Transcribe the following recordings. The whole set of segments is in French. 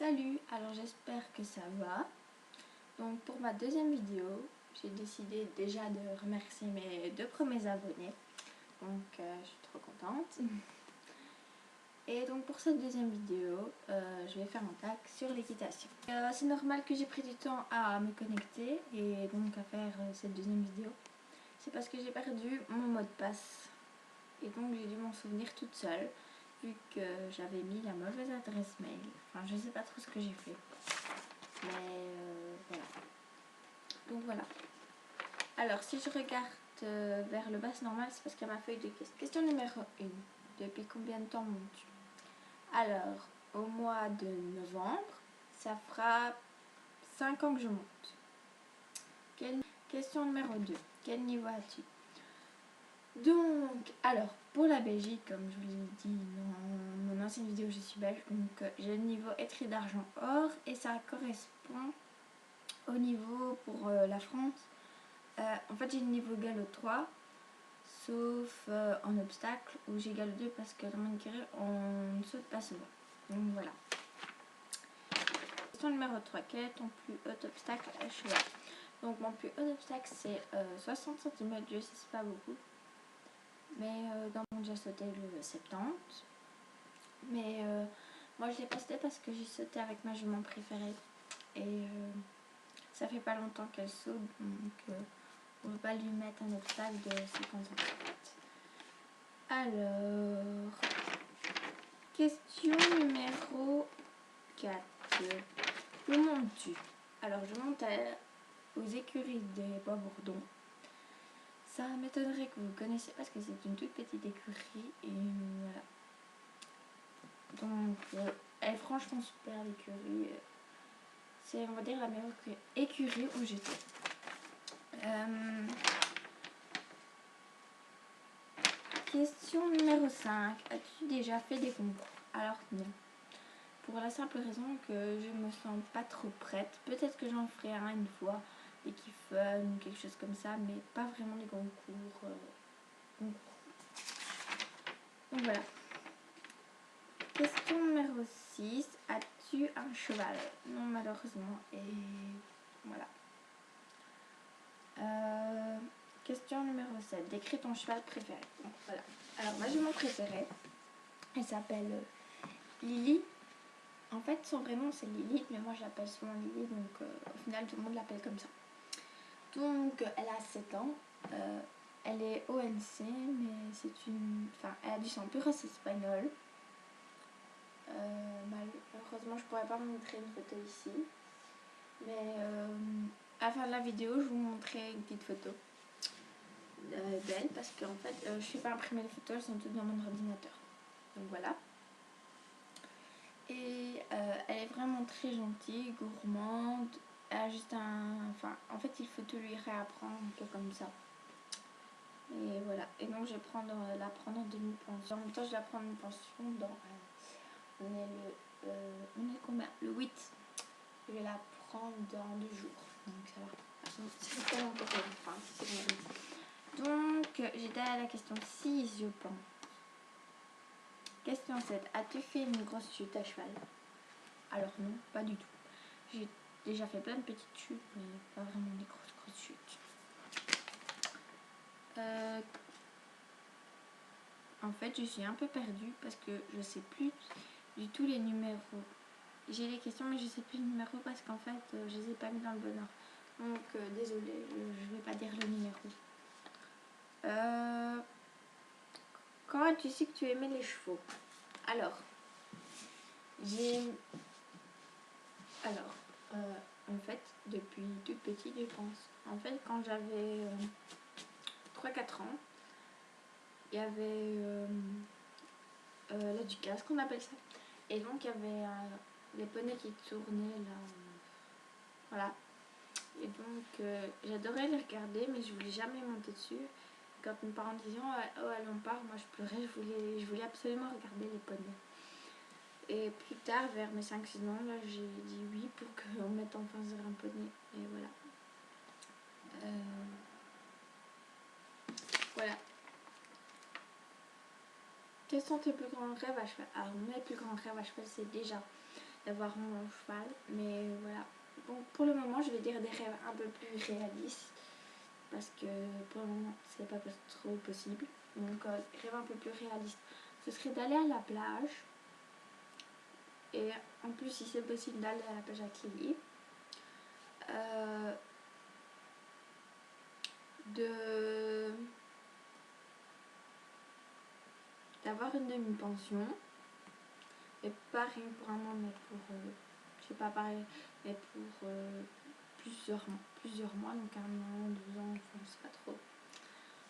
Salut, alors j'espère que ça va. Donc pour ma deuxième vidéo, j'ai décidé déjà de remercier mes 2 premiers abonnés. Donc je suis trop contente. Et donc pour cette deuxième vidéo, je vais faire un tag sur l'équitation. C'est normal que j'ai pris du temps à me connecter et donc à faire cette deuxième vidéo. C'est parce que j'ai perdu mon mot de passe. Et donc j'ai dû m'en souvenir toute seule, vu que j'avais mis la mauvaise adresse mail. Enfin, je sais pas trop ce que j'ai fait. Mais voilà. Donc voilà. Alors si je regarde vers le bas, c'est normal, c'est parce qu'il y a ma feuille de questions. Question numéro 1. Depuis combien de temps montes-tu? Alors, au mois de novembre, ça fera 5 ans que je monte. Question numéro 2. Quel niveau as-tu? Donc, alors, pour la Belgique, comme je vous l'ai dit dans mon ancienne vidéo, je suis belge, donc j'ai le niveau étrie d'argent or et ça correspond au niveau pour la France. En fait, j'ai le niveau galop 3, sauf en obstacle où j'ai galop 2 parce que dans mon carré, on ne saute pas souvent. Donc voilà. Question numéro 3. Quel est ton plus haut obstacle à cheval? Donc, mon plus haut obstacle, c'est 60 cm. Je sais, c'est pas beaucoup. Mais dans mon déjà sauté le 70. Mais moi je l'ai pas sauté parce que j'ai sauté avec ma jument préférée. Et ça fait pas longtemps qu'elle saute. Donc on ne va pas lui mettre un obstacle de 50 cm. Alors, question numéro 4. Où montes-tu? Alors je monte aux écuries des Bois-Bourdon. Ça m'étonnerait que vous connaissiez parce que c'est une toute petite écurie et voilà. Donc elle est franchement super l'écurie. C'est on va dire la meilleure écurie où j'étais. Question numéro 5. As-tu déjà fait des concours? Alors non. Pour la simple raison que je me sens pas trop prête. Peut-être que j'en ferai un une fois, des kiff fun ou quelque chose comme ça, mais pas vraiment des concours. Donc voilà. Question numéro 6. As-tu un cheval? Non, malheureusement. Et voilà. Question numéro 7. Décris ton cheval préféré. Bon, voilà. Alors, ma jument préférée, elle s'appelle Lily. En fait, son vrai nom, c'est Lily, mais moi, je l'appelle souvent Lily. Donc, au final, tout le monde l'appelle comme ça. Donc, elle a 7 ans. Elle est ONC, mais c'est une... Enfin, elle a du sang pur race espagnole. Malheureusement, je pourrais pas vous montrer une photo ici. Mais à la fin de la vidéo, je vous montrerai une petite photo d'elle parce qu'en fait, je ne sais pas imprimer les photos, elles sont toutes dans mon ordinateur. Donc voilà. Et elle est vraiment très gentille, gourmande. Elle a juste un... Enfin, en fait, il faut tout lui réapprendre, un peu comme ça. Et voilà. Et donc, je vais la prendre en demi-pension. En même temps, je vais la prendre une pension dans... on est combien? Le 8. Je vais la prendre dans 2 jours. Donc ça va. C'est pas encore enfin, c'est donc j'étais à la question 6, je pense. Question 7. As-tu fait une grosse chute à cheval? Alors non, pas du tout. J'ai déjà fait plein de petites chutes, mais pas vraiment des grosses chutes. En fait, je suis un peu perdue parce que je sais plus du tout les numéros. J'ai les questions, mais je sais plus le numéro parce qu'en fait, je les ai pas mis dans le bon ordre. Donc, désolée, je vais pas dire le numéro. Quand as-tu su que tu aimais les chevaux? Alors, en fait, depuis toute petite, je pense. En fait, quand j'avais 3-4 ans, il y avait la Ducasse, qu'on appelle ça. Et donc, il y avait les poneys qui tournaient là. Voilà. Et donc, j'adorais les regarder, mais je voulais jamais monter dessus. Quand mes parents disaient oh allez on part, moi je pleurais, je voulais absolument regarder les poneys. Et plus tard, vers mes 5-6 ans, là, j'ai dit oui pour qu'on mette enfin sur un poney. Et voilà. Voilà. Quels sont tes plus grands rêves à cheval? Alors mes plus grands rêves à cheval, c'est déjà d'avoir mon cheval. Mais voilà. Bon, pour le moment, je vais dire des rêves un peu plus réalistes. Parce que pour le moment, c'est pas trop possible. Donc, rêve un peu plus réaliste. Ce serait d'aller à la plage. Et en plus, si c'est possible, d'aller à la plage avec Lily. D'avoir une demi-pension. Et pas rien pour un an, mais pour, je sais pas, pareil, mais pour plusieurs mois, donc 1 an, 2 ans, enfin, je sais pas trop.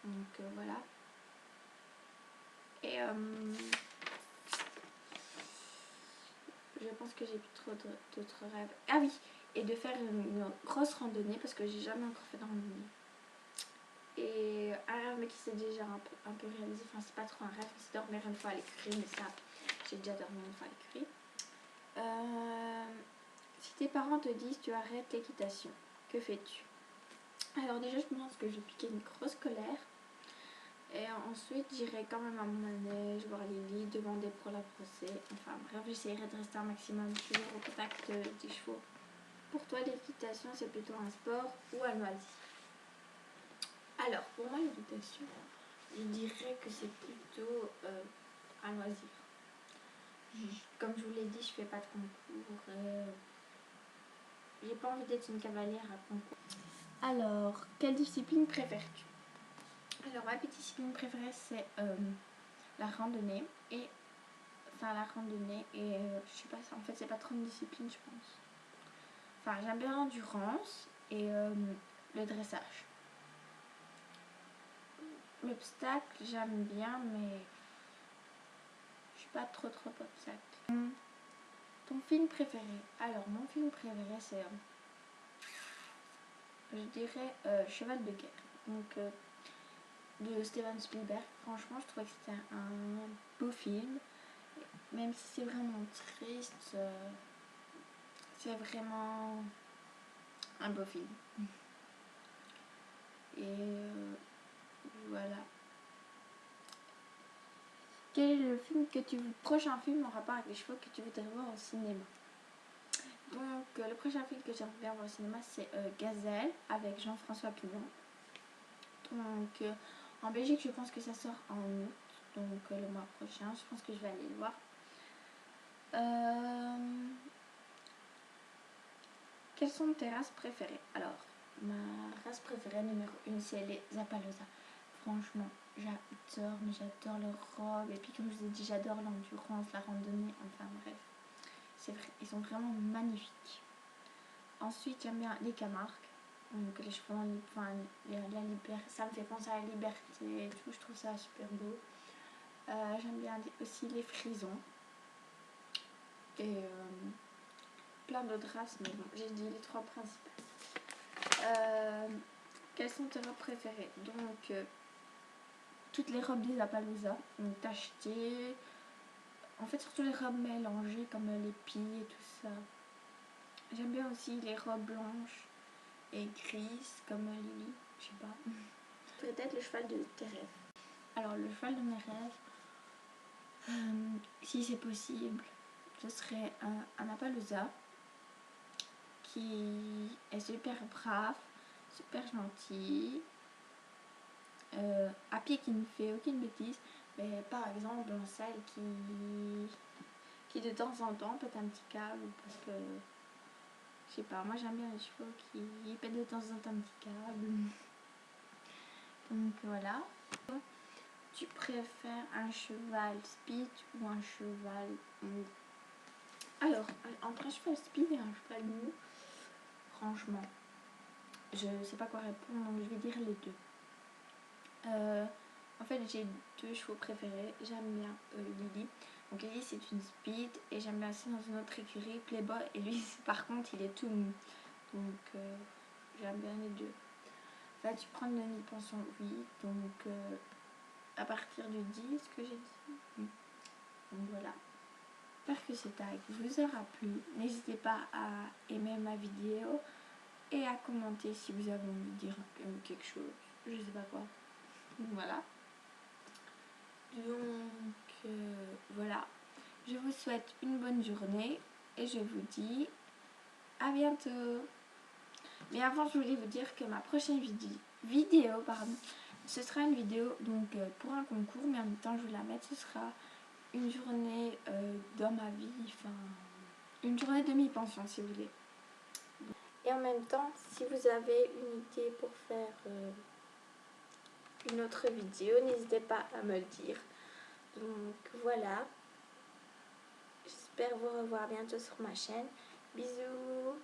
Donc voilà. Et je pense que j'ai plus trop d'autres rêves. Ah oui, et de faire une grosse randonnée parce que j'ai jamais encore fait de randonnée. Et un rêve mais qui s'est déjà un peu réalisé, enfin c'est pas trop un rêve, c'est dormir une fois à l'écurie, mais ça j'ai déjà dormi une fois à l'écurie. Si tes parents te disent tu arrêtes l'équitation, que fais-tu? Alors déjà je pense que je vais piquer une grosse colère. Et ensuite j'irai quand même à mon manège, voir Lily, demander pour la brosser. Enfin bref, j'essaierai de rester un maximum toujours au contact des chevaux. Pour toi l'équitation c'est plutôt un sport ou un loisir? Alors pour moi l'équitation, je dirais que c'est plutôt un loisir. Comme je vous l'ai dit, je fais pas de concours. J'ai pas envie d'être une cavalière à concours. Alors, quelle discipline préfères-tu? Alors, ma petite discipline préférée, c'est la randonnée. Et je sais pas, en fait, c'est pas trop une discipline, je pense. Enfin, j'aime bien l'endurance et le dressage. L'obstacle, j'aime bien, mais je suis pas trop obstacle. Ton film préféré? Alors, mon film préféré, c'est, je dirais, Cheval de guerre. Donc, de Steven Spielberg. Franchement, je trouvais que c'était un beau film. Même si c'est vraiment triste, c'est vraiment un beau film. Et voilà. Quel est le prochain film en rapport avec les chevaux que tu voudrais voir au cinéma? Donc, le prochain film que j'aimerais bien voir au cinéma, c'est Gazelle avec Jean-François Pinault. Donc, en Belgique, je pense que ça sort en août, donc le mois prochain. Je pense que je vais aller le voir. Quelles sont tes races préférées? Alors, ma race préférée numéro 1, c'est les Appaloosa. Franchement, j'adore leurs robes. Et puis, comme je vous ai dit, j'adore l'endurance, la randonnée. Enfin, bref. C'est vrai, ils sont vraiment magnifiques. Ensuite, j'aime bien les Camargues. Donc, les chevaux, enfin, la liberté. Ça me fait penser à la liberté et tout. Je trouve ça super beau. J'aime bien aussi les Frisons. Et plein d'autres races, mais bon, j'ai dit les 3 principales. Quelles sont tes robes préférées? Donc, toutes les robes des Appaloosa, donc tachetées. En fait, surtout les robes mélangées, comme les pilles et tout ça. J'aime bien aussi les robes blanches et grises, comme Lily, je sais pas. Peut-être le cheval de tes rêves. Alors, le cheval de mes rêves, si c'est possible, ce serait un Appaloosa qui est super brave, super gentil, à pied qui ne fait aucune bêtise, mais par exemple un sel qui de temps en temps pète un petit câble parce que je sais pas, moi j'aime bien les chevaux qui pètent de temps en temps un petit câble. Donc voilà. Tu préfères un cheval speed ou un cheval mou? Alors, entre un cheval speed et un cheval mou, franchement, je sais pas quoi répondre, donc je vais dire les deux. En fait, j'ai 2 chevaux préférés. J'aime bien Lily. Donc Lily, c'est une speed. Et j'aime bien aussi dans une autre écurie, Playboy. Et lui, par contre, il est tout mou. Donc j'aime bien les deux. Là, tu prends une demi-pension, oui. Donc à partir du 10 que j'ai dit. Oui. Donc voilà. J'espère que ce tag vous aura plu. N'hésitez pas à aimer ma vidéo et à commenter si vous avez envie de dire quelque chose. Je sais pas quoi. Donc voilà. Donc voilà, je vous souhaite une bonne journée et je vous dis à bientôt. Mais avant, je voulais vous dire que ma prochaine vidéo, ce sera une vidéo donc pour un concours, mais en même temps je vais la mettre, ce sera une journée dans ma vie, enfin une journée de mi-pension si vous voulez. Et en même temps, si vous avez une idée pour faire une autre vidéo, n'hésitez pas à me le dire. Donc voilà, j'espère vous revoir bientôt sur ma chaîne. Bisous.